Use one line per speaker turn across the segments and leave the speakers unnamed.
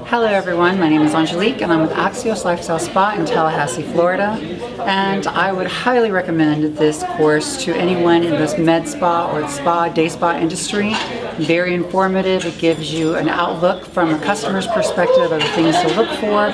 Hello everyone, my name is Angelique and I'm with Axios Lifestyle Spa in Tallahassee, Florida. And I would highly recommend this course to anyone in this med spa or spa, day spa industry. Very informative. It gives you an outlook from a customer's perspective of the things to look for,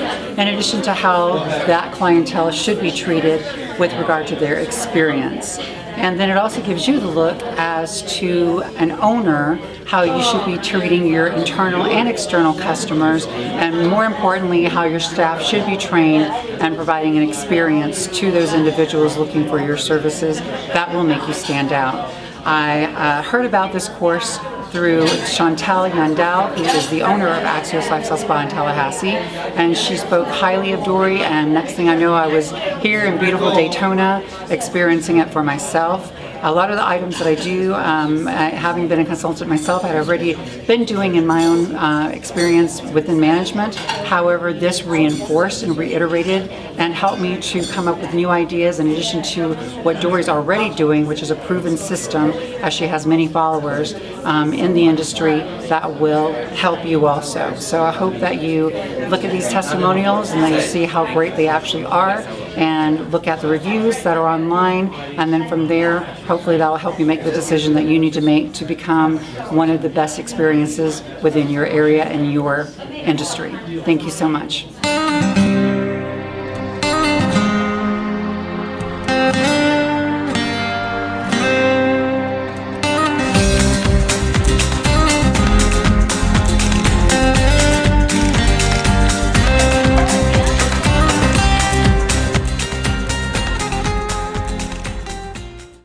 in addition to how that clientele should be treated with regard to their experience. And then it also gives you the look as to an owner, how you should be treating your internal and external customers, and more importantly, how your staff should be trained and providing an experience to those individuals looking for your services that will make you stand out. I heard about this course through Chantal Yandal, who is the owner of Axios Lifestyle Spa in Tallahassee, and she spoke highly of Dory, and next thing I know I was here in beautiful Daytona experiencing it for myself. A lot of the items that I do, having been a consultant myself, I had already been doing in my own experience within management. However, this reinforced and reiterated and helped me to come up with new ideas in addition to what Dory's already doing, which is a proven system, as she has many followers in the industry that will help you also. So I hope that you look at these testimonials and that you see how great they actually are, and look at the reviews that are online, and then from there, hopefully that will help you make the decision that you need to make to become one of the best experiences within your area and your industry. Thank you so much.